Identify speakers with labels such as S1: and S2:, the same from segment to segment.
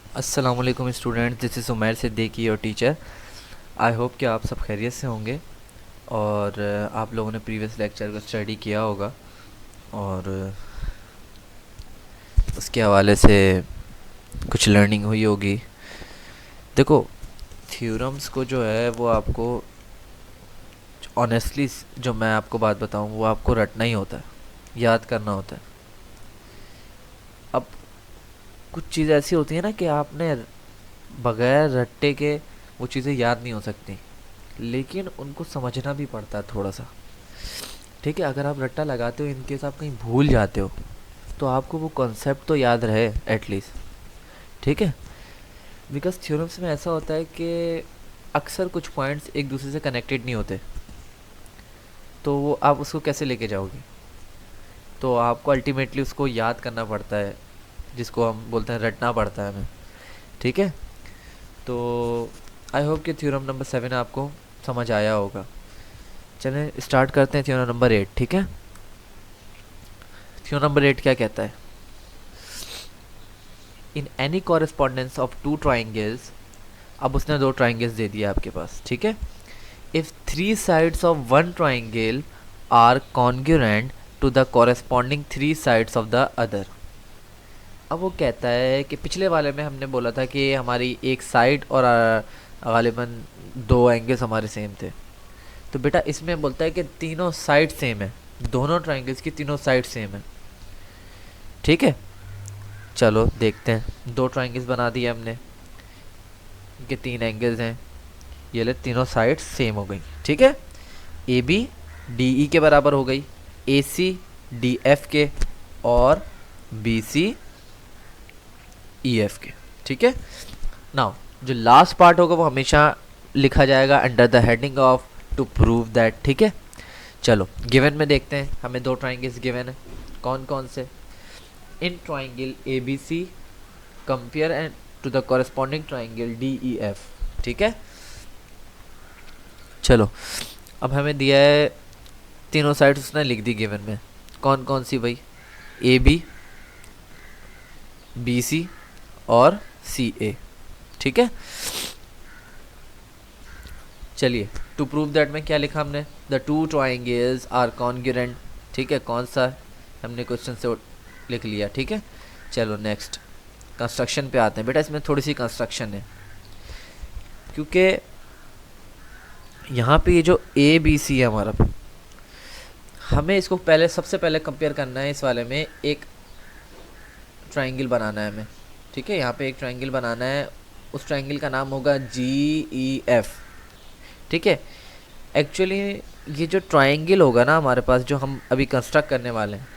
S1: अस्सलामुअलैकुम student, this is Umair Siddiqui your teacher. I hope कि आप सब खैरियत से होंगे और आप लोगों ने प्रीवियस लेक्चर को स्टडी किया होगा और उसके हवाले से कुछ लर्निंग हुई होगी। देखो, थ्योरम्स को जो है वो आपको ऑनेस्टली जो मैं आपको बात बताऊं वो आपको रटना ही होता है, याद करना होता है। अब कुछ चीज़ ऐसी होती है ना कि आपने बगैर रट्टे के वो चीज़ें याद नहीं हो सकती, लेकिन उनको समझना भी पड़ता है थोड़ा सा। ठीक है, अगर आप रट्टा लगाते हो, इनकेस आप कहीं भूल जाते हो तो आपको वो कॉन्सेप्ट तो याद रहे एटलीस्ट। ठीक है, बिकॉज थ्योरम्स में ऐसा होता है कि अक्सर कुछ पॉइंट्स एक दूसरे से कनेक्टेड नहीं होते, तो वो आप उसको कैसे लेके जाओगे। तो आपको अल्टीमेटली उसको याद करना पड़ता है, जिसको हम बोलते हैं रटना पड़ता है हमें। ठीक है, तो आई होप कि थ्योरम नंबर 7 आपको समझ आया होगा। चलें स्टार्ट करते हैं थ्योरम नंबर 8। ठीक है, थ्योरम नंबर 8 क्या कहता है? In any correspondence of two triangles, अब उसने दो ट्राइंगल्स दे दिया आपके पास। ठीक है, if three sides of one triangle are congruent to the corresponding three sides of the other. अब वो कहता है कि पिछले वाले में हमने बोला था कि हमारी एक साइड और गालिबन दो एंगल्स हमारे सेम थे। तो बेटा इसमें बोलता है कि तीनों साइड सेम है, दोनों ट्राइंगल्स की तीनों साइड सेम है। ठीक है, चलो देखते हैं। दो ट्राइंगल्स बना दिए हमने, इनके तीन एंगल्स हैं, ये ले तीनों साइड सेम हो गई। ठीक है, ए बी डी ई के बराबर हो गई, ए सी डी एफ के, और बी सी ई एफ के। ठीक है, नाउ जो लास्ट पार्ट होगा वो हमेशा लिखा जाएगा under the heading of to prove that. ठीक है, चलो गिवन में देखते हैं। हमें दो ट्राइंगल्स गिवन है, कौन कौन से? In triangle A B C compare and to the corresponding triangle D E F. ठीक है, चलो अब हमें दिया है तीनों साइड्स उसने लिख दी गिवन में, कौन कौन सी भाई? ए बी, बी सी और सी ए। ठीक है, चलिए टू प्रूव दैट में क्या लिखा हमने? The two triangles are congruent. ठीक है, कौन सा हमने क्वेश्चन से लिख लिया। ठीक है, चलो नेक्स्ट कंस्ट्रक्शन पे आते हैं। बेटा इसमें थोड़ी सी कंस्ट्रक्शन है, क्योंकि यहाँ पे ये जो ए बी सी है हमारा, हमें इसको पहले सबसे पहले कंपेयर करना है। इस वाले में एक ट्राइंगल बनाना है हमें। ठीक है, यहाँ पे एक ट्राइंगल बनाना है, उस ट्राइंगल का नाम होगा जी ई एफ। ठीक है, एक्चुअली ये जो ट्राइंगल होगा ना हमारे पास, जो हम अभी कंस्ट्रक्ट करने वाले हैं,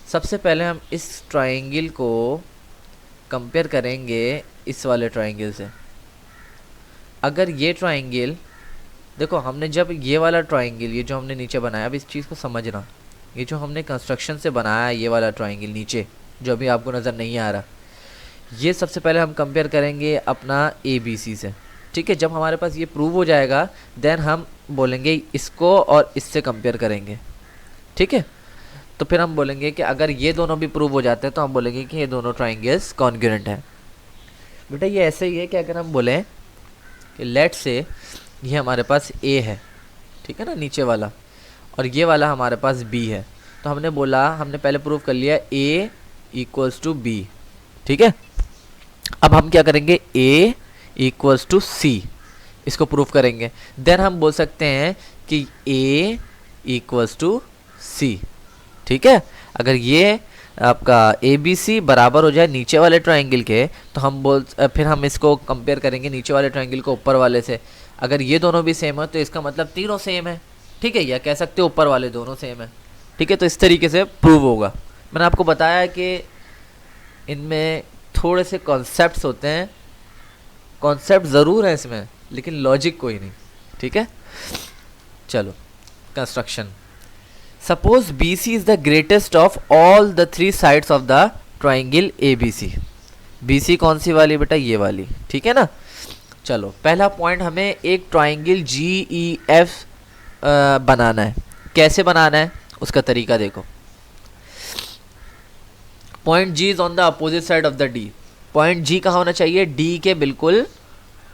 S1: सबसे पहले हम इस ट्राइंगल को कंपेयर करेंगे इस वाले ट्राइंगल से। अगर ये ट्राइंगल, देखो हमने जब ये वाला ट्राइंगल, ये जो हमने नीचे बनाया, अब इस चीज़ को समझना, ये जो हमने कंस्ट्रक्शन से बनाया है ये वाला ट्राइंगल नीचे जो अभी आपको नज़र नहीं आ रहा, ये सबसे पहले हम कंपेयर करेंगे अपना ए बी सी से। ठीक है, जब हमारे पास ये प्रूव हो जाएगा देन हम बोलेंगे इसको और इससे कंपेयर करेंगे। ठीक है, तो फिर हम बोलेंगे कि अगर ये दोनों भी प्रूव हो जाते हैं तो हम बोलेंगे कि ये दोनों ट्राइंगल्स कॉन्ग्रुएंट हैं। बेटा ये ऐसे ही है कि अगर हम बोलें कि लेट से ये हमारे पास ए है, ठीक है ना, नीचे वाला, और ये वाला हमारे पास बी है, तो हमने बोला, हमने पहले प्रूव कर लिया ए इक्वल्स टू बी। ठीक है, अब हम क्या करेंगे? ए इक्वल्स टू सी, इसको प्रूव करेंगे। देन हम बोल सकते हैं कि ए इक्वल्स टू सी। ठीक है, अगर ये आपका ए बी सी बराबर हो जाए नीचे वाले ट्राइंगल के, तो हम फिर हम इसको कंपेयर करेंगे नीचे वाले ट्राइंगल को ऊपर वाले से। अगर ये दोनों भी सेम है तो इसका मतलब तीनों सेम है। ठीक है, या कह सकते हो ऊपर वाले दोनों सेम है। ठीक है, तो इस तरीके से प्रूव होगा। मैंने आपको बताया कि इनमें थोड़े से कॉन्सेप्ट्स होते हैं, कॉन्सेप्ट ज़रूर है इसमें लेकिन लॉजिक कोई नहीं। ठीक है, चलो construction. Suppose B C is the greatest of all the three sides of the triangle A B C. B C कौन सी वाली बेटा? ये वाली। ठीक है ना, चलो पहला पॉइंट, हमें एक ट्राइंगल जी ई एफ बनाना है। कैसे बनाना है उसका तरीका देखो। Point G is on the opposite side of the D. Point G कहाँ होना चाहिए, डी के बिल्कुल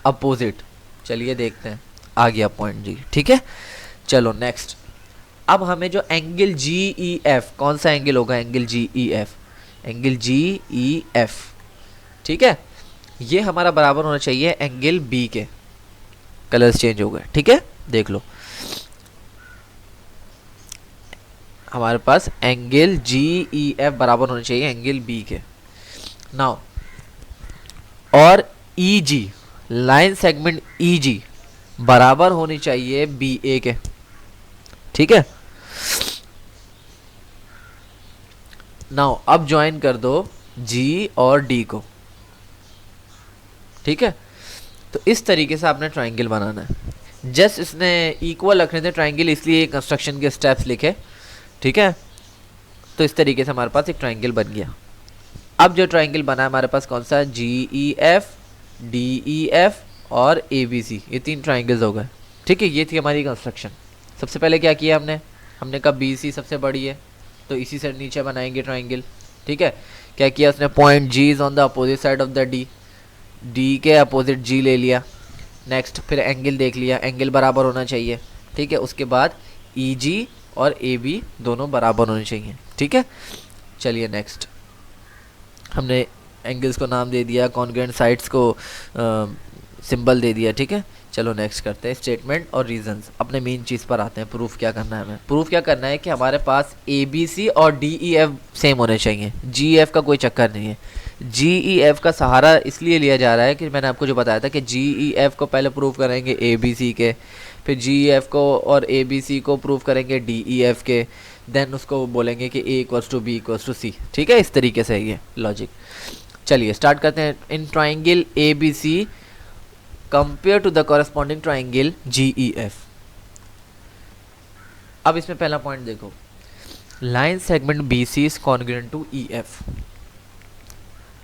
S1: अपोजिट। चलिए देखते हैं, आ गया पॉइंट जी, ठीक है। चलो नेक्स्ट, अब हमें जो एंगल जी ई एफ, कौन सा एंगल होगा, angle G E F, angle G E F, ठीक है, ये हमारा बराबर होना चाहिए एंगल बी के। कलर्स चेंज हो गए, ठीक है, देख लो हमारे पास एंगल जी ई एफ बराबर होना चाहिए एंगल बी के। नाउ और ई जी, लाइन सेगमेंट ई जी बराबर होनी चाहिए बी ए के, ठीक है। नाउ अब ज्वाइन कर दो जी और डी को, ठीक है। तो इस तरीके से आपने ट्राइंगल बनाना है। जस्ट इसने इक्वल रखने थे ट्राइंगल, इसलिए कंस्ट्रक्शन के स्टेप्स लिखे, ठीक है। तो इस तरीके से हमारे पास एक ट्राइंगल बन गया। अब जो ट्राइंगल बना है हमारे पास कौन सा, G E F, D E F और ए बी सी, ये 3 ट्राइंगल्स हो गए, ठीक है। ये थी हमारी कंस्ट्रक्शन। सबसे पहले क्या किया हमने कहा बी सी सबसे बड़ी है, तो इसी से नीचे बनाएंगे ट्राइंगल, ठीक है। क्या किया उसने, point G is on the opposite side of the D, D के अपोजिट जी ले लिया। नेक्स्ट फिर एंगल देख लिया, एंगल बराबर होना चाहिए, ठीक है। उसके बाद ई जी और ए बी दोनों बराबर होने चाहिए, ठीक है। चलिए नेक्स्ट, हमने एंगल्स को नाम दे दिया, कॉन्ग्रुएंट साइड्स को सिंबल दे दिया, ठीक है। चलो नेक्स्ट करते हैं स्टेटमेंट और रीजंस। अपने मेन चीज़ पर आते हैं, प्रूफ क्या करना है हमें। प्रूफ क्या करना है कि हमारे पास ए बी सी और डी ई एफ सेम होने चाहिए, जी एफ का कोई चक्कर नहीं है। जी ई एफ का सहारा इसलिए लिया जा रहा है कि मैंने आपको जो बताया था कि जी ई एफ को पहले प्रूफ करेंगे ए बी सी के, फिर जी ई एफ को और ए बी सी को प्रूफ करेंगे डी ई एफ के, देन उसको बोलेंगे कि A equals to B equals to C, ठीक है। इस तरीके से ये लॉजिक। चलिए स्टार्ट करते हैं। In triangle A B C compare to the corresponding triangle G E F. अब इसमें पहला पॉइंट देखो, line segment B C is congruent to E F.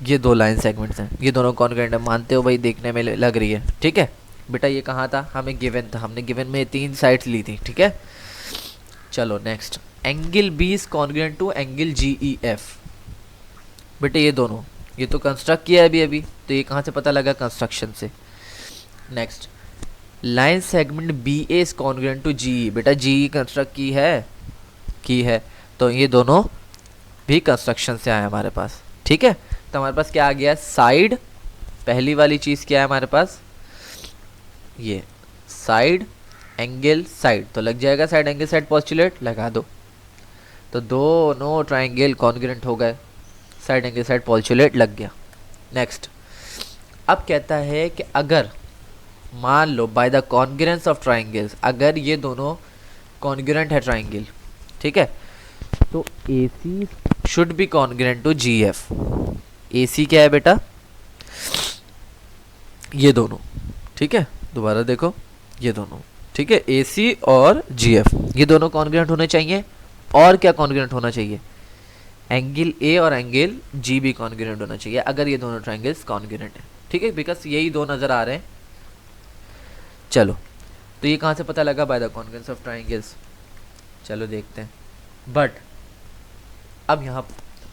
S1: ये 2 लाइन सेगमेंट्स हैं, ये दोनों कॉन्ग्रुएंट है, मानते हो भाई, देखने में लग रही है, ठीक है। बेटा ये कहाँ था, हमें गिवन था, हमने गिवन में 3 साइड्स ली थी, ठीक है। चलो next, angle B is congruent to angle G E F. बेटे ये दोनों, ये तो कंस्ट्रक्ट किया है अभी, तो ये कहाँ से पता लगा, कंस्ट्रक्शन से। Next, line segment B A is congruent to G E. बेटा जी ई कंस्ट्रक्ट की है, तो ये दोनों भी कंस्ट्रक्शन से आए हमारे पास, ठीक है। तो हमारे पास क्या आ गया, साइड, पहली वाली चीज़ क्या है हमारे पास, ये साइड एंगल साइड, तो लग जाएगा साइड एंगल साइड पोस्टुलेट, लगा दो, तो दोनों ट्राइंगल कॉन्ग्रुएंट हो गए, साइड एंगल साइड पोस्टुलेट लग गया। नेक्स्ट, अब कहता है कि अगर मान लो by the congruence of triangles, अगर ये दोनों कॉन्ग्रुएंट है ट्राइंगल, ठीक है, तो A C should be congruent to G F. A C क्या है बेटा, ये दोनों, ठीक है। दोबारा देखो, ये दोनों, ठीक है, ए सी और जी एफ, ये दोनों कॉन्ग्रुएंट होने चाहिए। और क्या कॉन्ग्रुएंट होना चाहिए, एंगल ए और एंगल जी भी कॉन्ग्रुएंट होना चाहिए, अगर ये दोनों ट्राइंगल्स कॉन्ग्रुएंट है, ठीक है, बिकॉज यही 2 नज़र आ रहे हैं। चलो, तो ये कहाँ से पता लगा, bye the congruence of triangles. चलो देखते हैं, बट अब यहाँ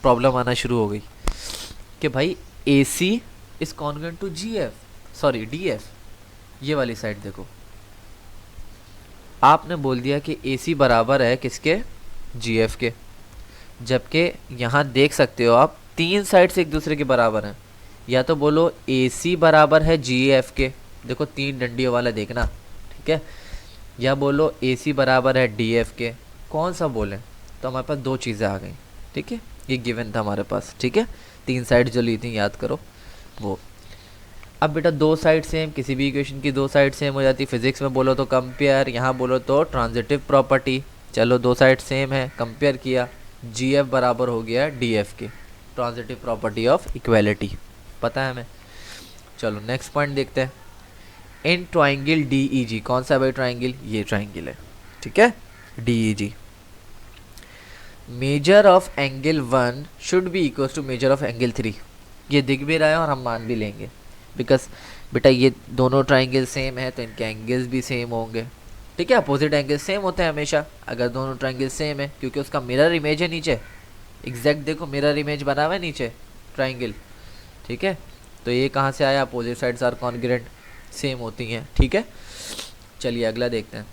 S1: प्रॉब्लम आना शुरू हो गई कि भाई A C is congruent to G F, sorry D F. ये वाली साइड देखो, आपने बोल दिया कि ए सी बराबर है किसके, जी एफ के, जबकि यहाँ देख सकते हो आप 3 साइड से एक दूसरे के बराबर हैं। या तो बोलो ए सी बराबर है जी एफ के, देखो 3 डंडियों वाला देखना, ठीक है, या बोलो ए सी बराबर है डी एफ के, कौन सा बोलें। तो हमारे पास 2 चीज़ें आ गई, ठीक है, ये गिवन था हमारे पास, ठीक है। 3 साइड जो ली थी याद करो वो। अब बेटा 2 साइड सेम, किसी भी इक्वेशन की 2 साइड सेम हो जाती, फिजिक्स में बोलो तो कंपेयर, यहाँ बोलो तो ट्रांजिटिव प्रॉपर्टी। चलो 2 साइड सेम है, कंपेयर किया, जी एफ बराबर हो गया डी एफ के, ट्रांजिटिव प्रॉपर्टी ऑफ इक्वेलिटी, पता है हमें। चलो नेक्स्ट पॉइंट देखते हैं, इन ट्राइंगल डी ई जी, कौन सा भाई ट्राइंगल, ये ट्राइंगल है, ठीक है, D E G. Measure of angle 1 should be equal to measure of angle 3। ये दिख भी रहा है और हम मान भी लेंगे, बिकॉज बेटा ये दोनों ट्राइंगल सेम है तो इनके एंगल्स भी सेम होंगे, ठीक है। अपोजिट एंगल सेम होते हैं हमेशा अगर दोनों ट्राइंगल सेम है, क्योंकि उसका मिरर इमेज है नीचे, एग्जैक्ट देखो मिरर इमेज बना हुआ है नीचे ट्राइंगल, ठीक है। तो ये कहाँ से आया, opposite sides are congruent, same होती हैं, ठीक है। चलिए अगला देखते हैं।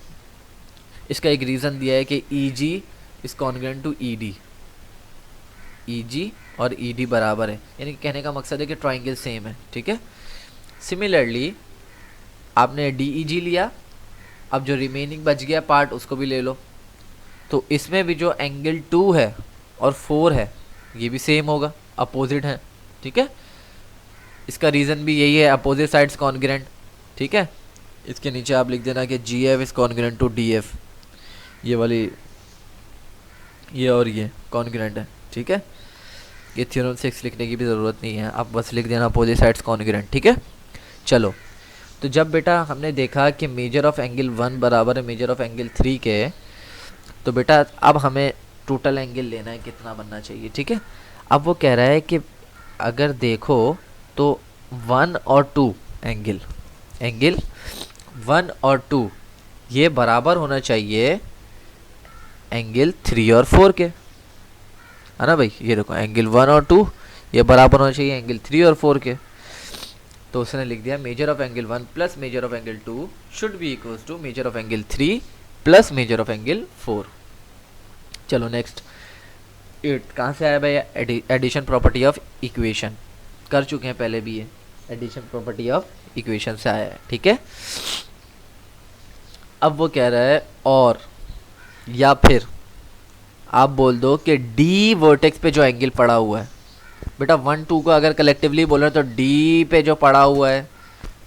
S1: इसका एक रीज़न दिया है कि E G is congruent to E D, E G और ई डी बराबर है, यानी कि कहने का मकसद है कि ट्राइंगल सेम है, ठीक है। सिमिलरली आपने डी ई जी लिया, अब जो रिमेनिंग बच गया पार्ट उसको भी ले लो, तो इसमें भी जो एंगल 2 है और 4 है ये भी सेम होगा, अपोजिट है, ठीक है। इसका रीज़न भी यही है, अपोजिट साइड्स कॉन्ग्रुएंट, ठीक है। इसके नीचे आप लिख देना कि G F is congruent to D F, ये वाली ये और ये कॉन्ग्रुएंट है, ठीक है। ये थ्योरम 6 लिखने की भी ज़रूरत नहीं है, आप बस लिख देना अपोजिट साइड्स कॉन्ग्रुएंट, ठीक है। चलो, तो जब बेटा हमने देखा कि मेजर ऑफ एंगल 1 बराबर है मेजर ऑफ एंगल 3 के, तो बेटा अब हमें टोटल एंगल लेना है कितना बनना चाहिए, ठीक है। अब वो कह रहा है कि अगर देखो तो 1 और 2 एंगल 1 और 2 ये बराबर होना चाहिए एंगल 3 और 4 के, है ना भाई। ये देखो एंगल 1 और 2 ये बराबर होना चाहिए एंगल 3 और 4 के, तो उसने लिख दिया measure of angle 1 plus measure of angle 2 should be equals to measure of angle 3 plus measure of angle 4। चलो नेक्स्ट 8 कहाँ से आया भाई, एडिशन प्रॉपर्टी ऑफ इक्वेशन, कर चुके हैं पहले भी, ये एडिशन प्रॉपर्टी ऑफ इक्वेशन से आया है, ठीक है। अब वो कह रहा है और या फिर आप बोल दो कि डी वर्टेक्स पे जो एंगल पड़ा हुआ है, बेटा 1 2 को अगर कलेक्टिवली बोल रहे हैं तो डी पे जो पड़ा हुआ है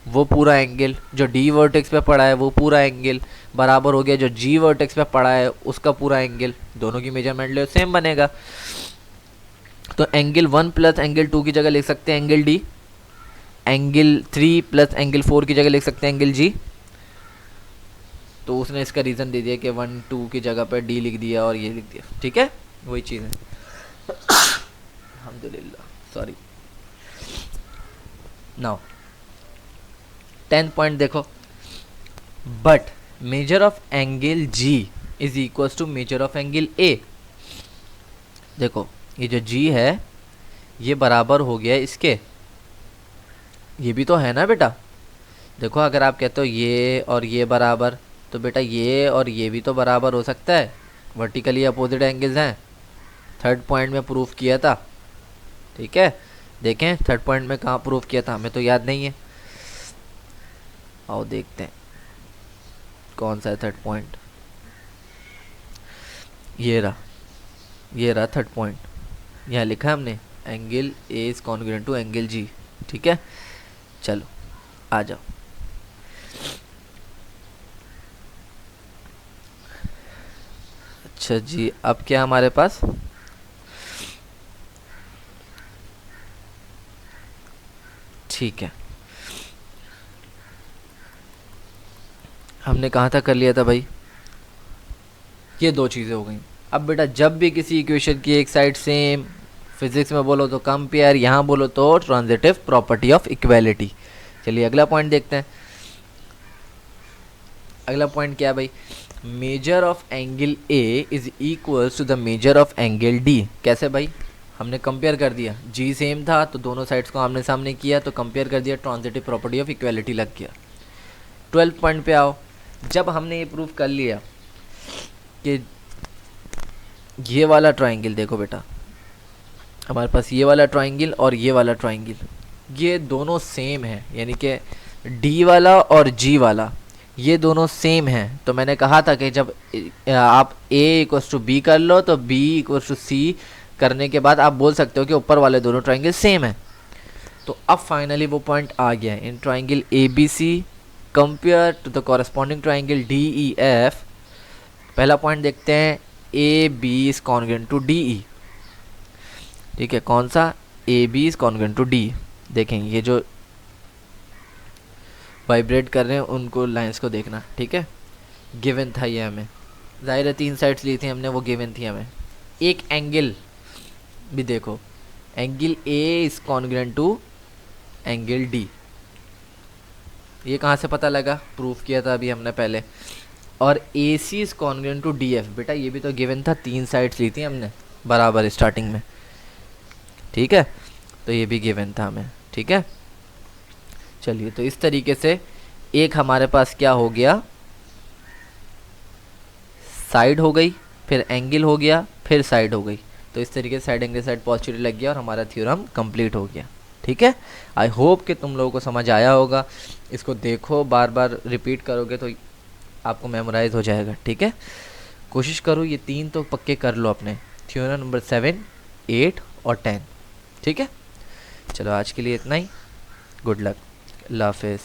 S1: वो पूरा एंगल, जो डी वर्टेक्स पे पड़ा है वो पूरा एंगल बराबर हो गया जो जी वर्टेक्स पे पड़ा है उसका पूरा एंगल, दोनों की मेजरमेंट ले सेम बनेगा। तो एंगल 1 प्लस एंगल 2 की जगह लिख सकते हैं angle D, angle 3 plus angle 4 की जगह लिख सकते हैं एंगल जी। तो उसने इसका रीज़न दे दिया कि 1 2 की जगह पर डी लिख दिया और ये लिख दिया, ठीक है, वही चीज़ है। अल्हम्दुलिल्लाह, सॉरी। नाउ 10th पॉइंट देखो, but measure of angle G is equals to measure of angle A. देखो ये जो जी है ये बराबर हो गया इसके, ये भी तो है ना बेटा। देखो अगर आप कहते हो ये और ये बराबर, तो बेटा ये और ये भी तो बराबर हो सकता है, वर्टिकली अपोजिट एंगल्स हैं, 3rd पॉइंट में प्रूफ किया था, ठीक है। देखें 3rd पॉइंट में कहाँ प्रूफ किया था, हमें तो याद नहीं है, आओ देखते हैं कौन सा है 3rd पॉइंट। ये रहा 3rd पॉइंट, यहाँ लिखा है हमने angle A is congruent to angle G, ठीक है। चलो आ जाओ, अच्छा जी, अब क्या हमारे पास, ठीक है, हमने कहाँ तक कर लिया था भाई, ये 2 चीज़ें हो गई। अब बेटा जब भी किसी इक्वेशन की एक साइड सेम, फिजिक्स में बोलो तो कंपेयर, यहाँ बोलो तो ट्रांजिटिव प्रॉपर्टी ऑफ इक्वालिटी। चलिए अगला पॉइंट देखते हैं। अगला पॉइंट क्या है भाई, measure of angle A is equals to the measure of angle D. कैसे भाई, हमने कंपेयर कर दिया, जी सेम था तो दोनों साइड्स को आमने सामने किया तो कंपेयर कर दिया, ट्रांजिटिव प्रॉपर्टी ऑफ इक्वालिटी लग गया। 12th पॉइंट पे आओ, जब हमने ये प्रूफ कर लिया कि ये वाला ट्राइंगल, देखो बेटा हमारे पास ये वाला ट्राइंगल और ये वाला ट्राइंगल ये दोनों सेम है, यानी कि डी वाला और जी वाला ये दोनों सेम हैं। तो मैंने कहा था कि जब आप a इक्वल्स टू बी कर लो तो b इक्वल्स टू सी करने के बाद आप बोल सकते हो कि ऊपर वाले दोनों ट्राइंगल सेम हैं। तो अब फाइनली वो पॉइंट आ गया, in triangle A B C compare to the corresponding triangle D E F. पहला पॉइंट देखते हैं, A B is congruent to D E, ठीक है, कौन सा, A B is congruent to D. देखें ये जो वाइब्रेट कर रहे हैं उनको लाइंस को देखना, ठीक है, गिवन था ये हमें, जाहिर है 3 साइड्स ली थी हमने, वो गिवन थी हमें। एक एंगल भी देखो, angle A is congruent to angle D, ये कहाँ से पता लगा, प्रूफ किया था अभी हमने पहले। और A C is congruent to D F, बेटा ये भी तो गिवन था, 3 साइड्स ली थी हमने बराबर स्टार्टिंग में, ठीक है, तो ये भी गिवन था हमें, ठीक है। चलिए, तो इस तरीके से एक हमारे पास क्या हो गया, साइड हो गई, फिर एंगल हो गया, फिर साइड हो गई। तो इस तरीके से साइड एंगल साइड पॉजिटिव लग गया और हमारा थ्योरम कंप्लीट हो गया। ठीक है, आई होप कि तुम लोगों को समझ आया होगा। इसको देखो, बार बार रिपीट करोगे तो आपको मेमोराइज हो जाएगा। ठीक है, कोशिश करो ये 3 तो पक्के कर लो अपने, थ्योरम नंबर 7, 8 और 10। ठीक है, चलो आज के लिए इतना ही। गुड लक, अल्लाह हाफिज़।